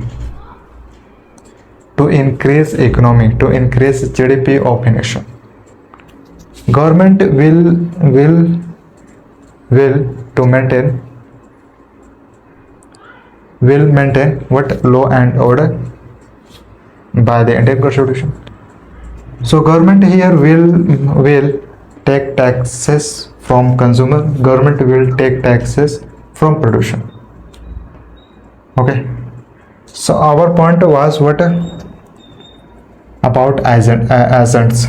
to increase economy, to increase GDP of a nation. Government will to maintain what law and order by the Indian Constitution. So government here will take taxes from consumer. Government will take taxes from production. Okay. So our point was what about agents.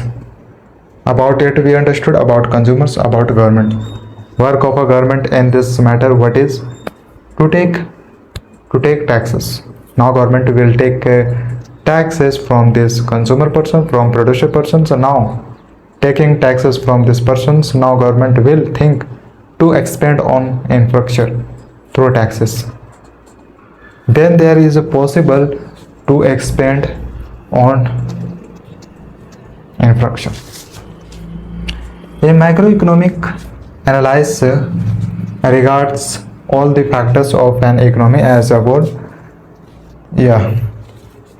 About it we understood, about consumers, about government. Work of a government in this matter, what is to take taxes. Now government will take taxes from this consumer person, from producer person. So now taking taxes from this persons, now government will think to expand on infrastructure through taxes. Then there is a possible to expand on infrastructure. A macroeconomic analysis regards all the factors of an economy as a whole. Yeah,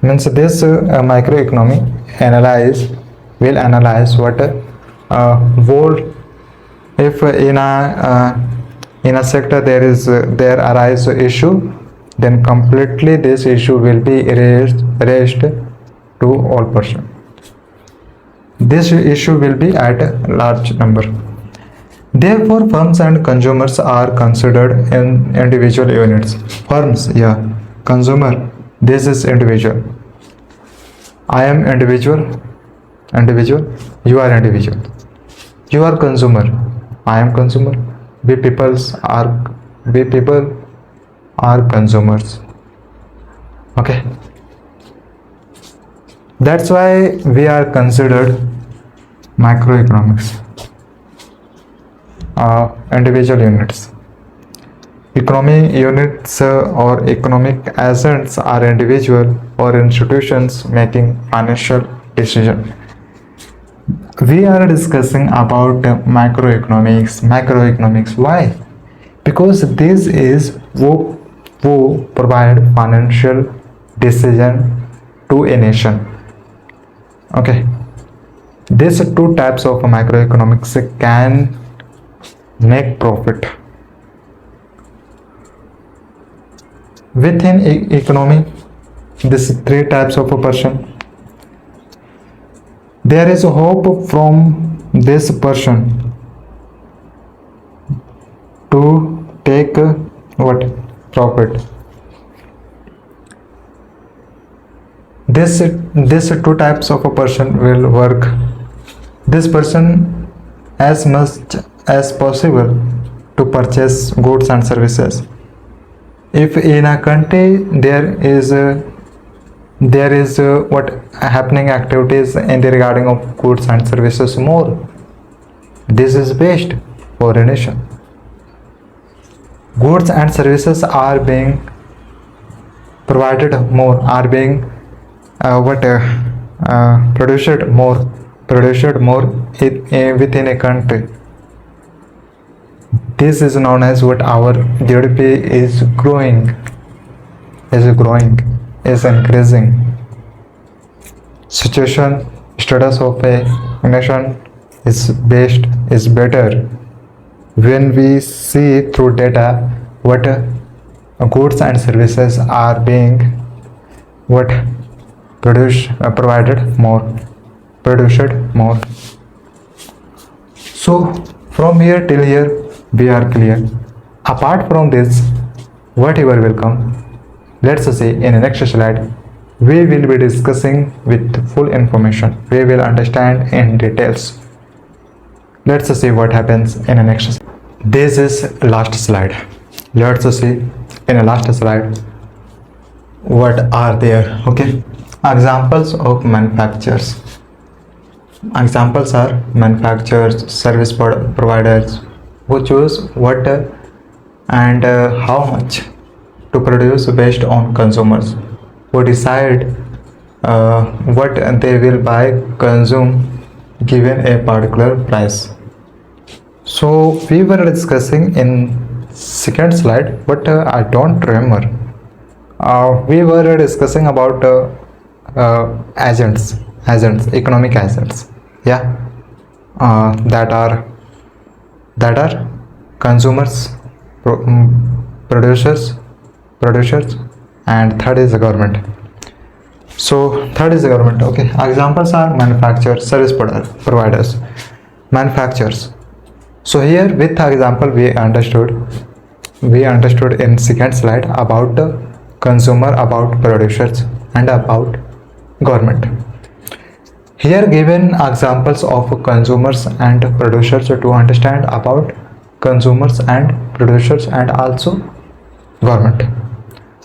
means this microeconomy will analyze what whole. If in a sector there arise issue, then completely this issue will be raised to all person. This issue will be at a large number. Therefore, firms and consumers are considered in individual units. Firms, yeah, consumer, this is individual. I am individual, you are individual. You are consumer, I am consumer. We people are consumers. Okay. That's why we are considered microeconomics. Individual units. Economic units or economic agents are individual or institutions making financial decisions. We are discussing about macroeconomics. Why? Because this is who provide financial decision to a nation. Okay. These two types of macroeconomics can make profit. Within economy, these three types of a person, there is a hope from this person to take what profit. This two types of a person will work. This person as much as possible to purchase goods and services. If in a country there is what happening activities in the regarding of goods and services more, this is best for a nation. Goods and services are being provided more, are being produced more within a country. This is known as what our GDP is growing, is increasing. Status of a nation is better when we see through data what goods and services are being what produced more. So from here till here we are clear. Apart from this, whatever will come, let's say in the next slide we will be discussing with full information. We will understand in details. Let's see what happens in the next. This is last slide. Let's see in the last slide what are there. Okay, examples of manufacturers. Examples are manufacturers, service providers who choose what and how much to produce based on consumers, who decide what they will buy, consume given a particular price. So we were discussing in second slide, but I don't remember. We were discussing about agents, economic agents. Yeah, that are consumers, producers, and third is the government. So third is the government. Okay, examples are manufacturers, service providers, manufacturers. So here with example we understood in second slide about the consumer, about producers, and about government. Here given examples of consumers and producers to understand about consumers and producers and also government.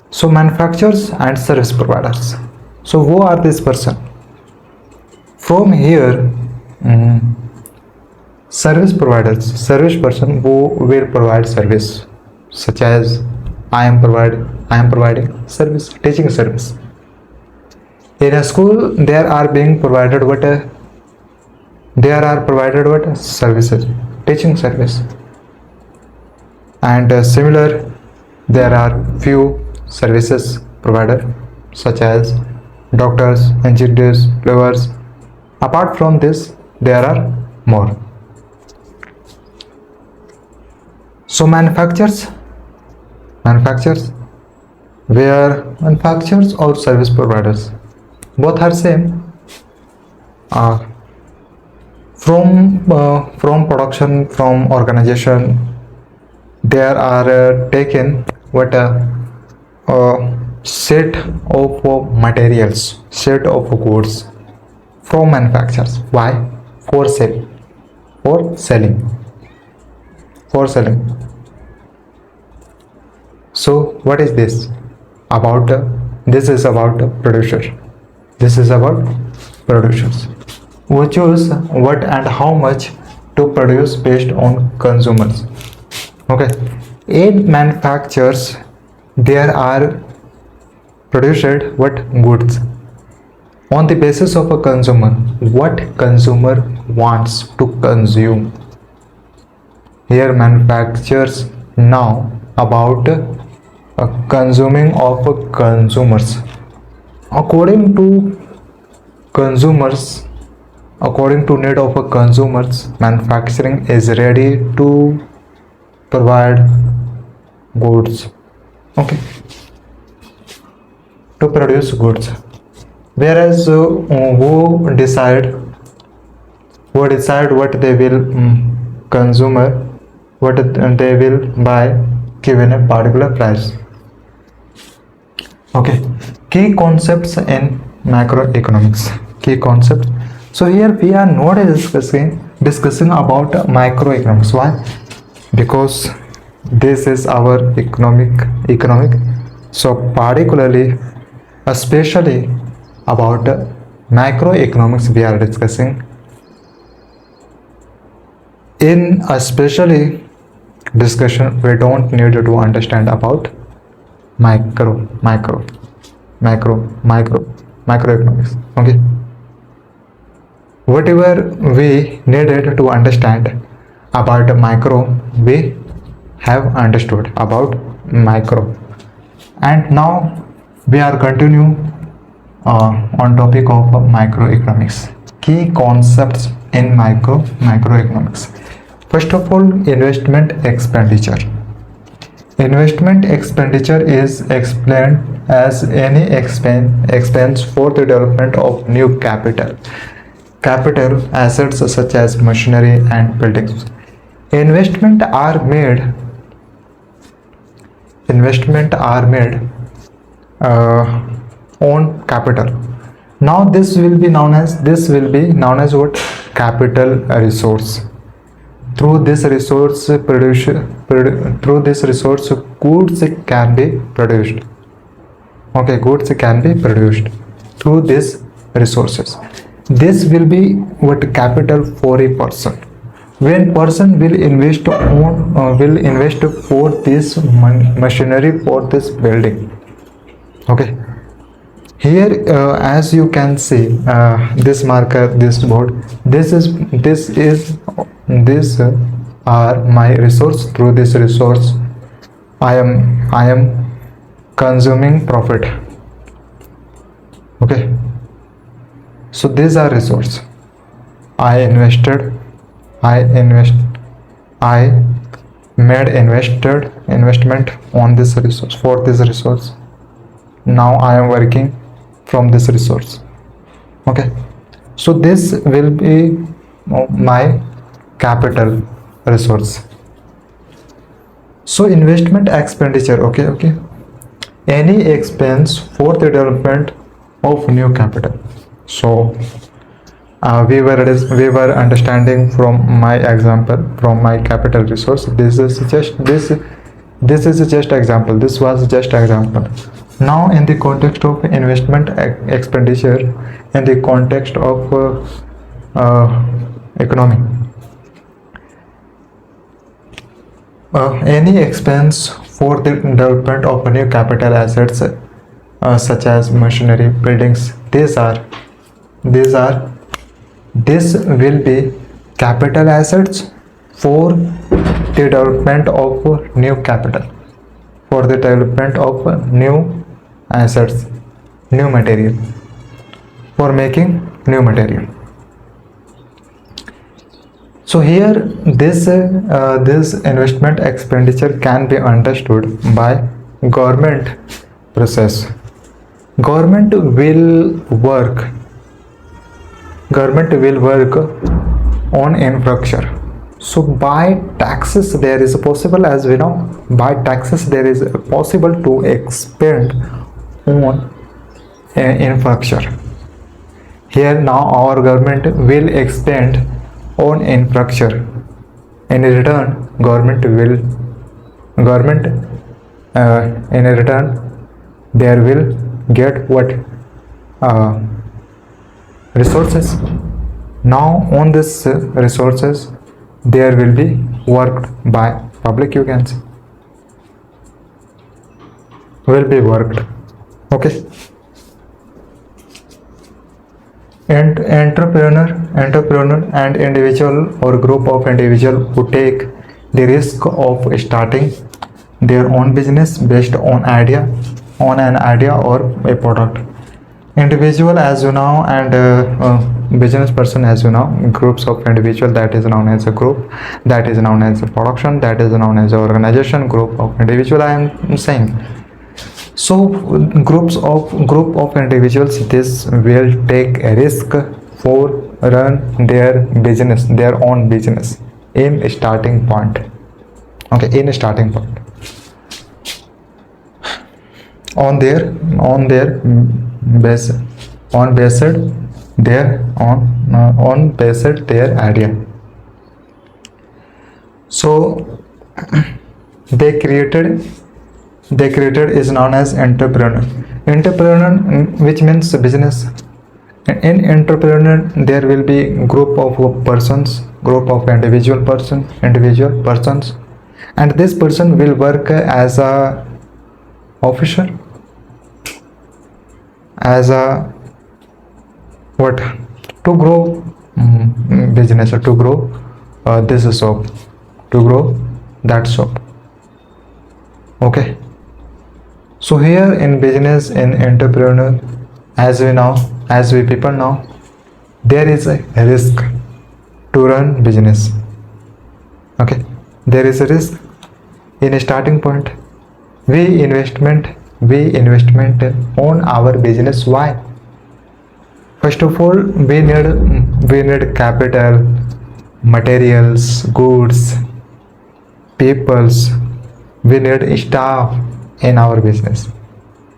So manufacturers and service providers. So who are this person? From here, service providers, service person who will provide service, such as I am providing service, teaching service. In a school, there are provided services, teaching service, and similar there are few services provided such as doctors, engineers, lawyers. Apart from this, there are more. So manufacturers, where manufacturers or service providers, both are same. From production, from organization, there are taken what a set of materials, set of goods from manufacturers. Why? For sale, for selling. So what is this about? This is about producer. This is about producers who choose what and how much to produce based on consumers. Okay, in manufacturers there are produced what goods on the basis of a consumer, what consumer wants to consume. Here manufacturers now about consuming of consumers. According to need of consumers, manufacturing is ready to provide goods. Okay, to produce goods. Whereas who decide what they will consumer, what they will buy given a particular price. Okay, key concepts in macroeconomics. Key concepts. So here we are not discussing about microeconomics. Why? Because this is our economic. So particularly, especially about macroeconomics we are discussing. In especially discussion, we don't need to understand about microeconomics. Okay, whatever we needed to understand about macro, we have understood about micro, and now we are continue on topic of microeconomics. Key concepts in microeconomics. First of all, investment expenditure. Investment expenditure is explained as any expense for the development of new capital assets such as machinery and buildings. Investment are made own capital. Now this will be known as what? Capital resource. Through this resource goods can be produced. Okay, goods can be produced through these resources. This will be what? Capital for a person. When person will invest for this machinery, for this building. Okay, here as you can see, this marker, this board, these are my resource. Through this resource I am consuming profit. Okay, so these are resource. I made investment on this resource, for this resource. Now I am working from this resource. Okay, so this will be my capital resource. So investment expenditure. Okay, any expense for the development of new capital. So we were understanding from my example, from my capital resource. This is just example. This was just example. Now in the context of investment expenditure, in the context of economy, any expense for the development of new capital assets, such as machinery, buildings, this will be capital assets for the development of new capital, for the development of new assets, new material, for making new material. So here this investment expenditure can be understood by government process. Government will work on infrastructure. So by taxes there is possible, as we know, by taxes there is possible to expand on infrastructure. Here now our government will expand on infrastructure. In return, there will get what? Resources. Now on this resources there will be worked by public, you can say, will be worked. Okay, and entrepreneur and individual or group of individual who take the risk of starting their own business based on an idea or a product. Individual, as you know, and business person, as you know, groups of individual, that is known as a group, that is known as a production, that is known as organization. Group of individual, I am saying. So group of individuals, this will take a risk for run their own business in starting point. Okay, in starting point, on their based their idea. So they created is known as entrepreneur, which means business. In entrepreneur there will be group of persons, group of individual persons, and this person will work as a officer, as a what? To grow business, or to grow this shop, to grow that shop. Okay, so here in business, in entrepreneur, as we people know, there is a risk to run business. Okay, there is a risk in a starting point. We investment on our business. Why? First of all, we need capital, materials, goods, peoples. We need staff in our business.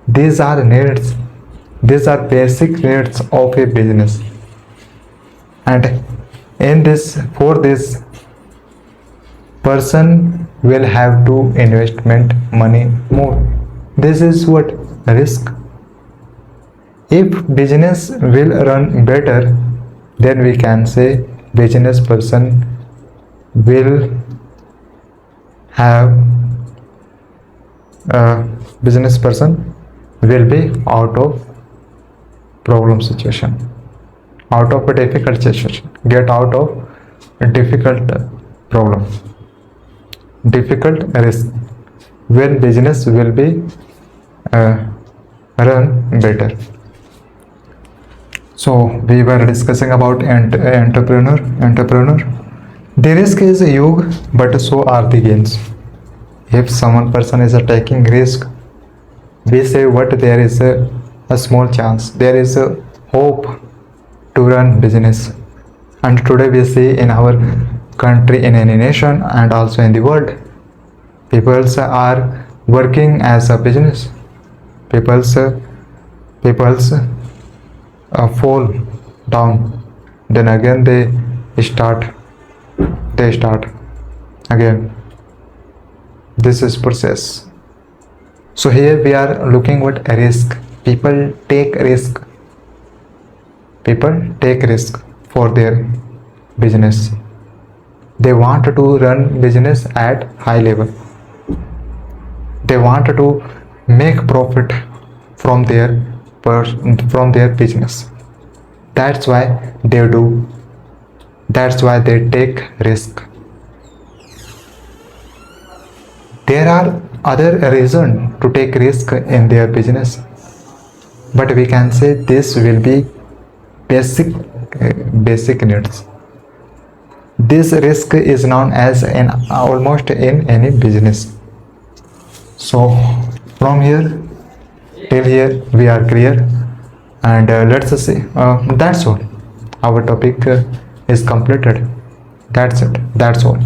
These are needs. These are basic needs of a business, and in this for this person will have to investment money more. This is what risk. If business will run better, then we can say business person will have business person will be out of problem situation, out of a difficult situation, get out of a difficult problem, difficult risk, when business will be run better. So we were discussing about entrepreneur. The risk is huge, but so are the gains. If someone person is taking risk, we say what there is a small chance, there is a hope to run business. And today we see in our country, in any nation, and also in the world, people are working as a business. People's fall down, then again they start again. This is process. So here we are looking what a risk. People take risk for their business. They want to run business at high level. They want to make profit from their business. That's why they do. That's why they take risk. There are other reasons to take risk in their business, but we can say this will be basic needs. This risk is known as almost in any business. So from here till here we are clear, and let's see. That's all. Our topic is completed. That's it. That's all.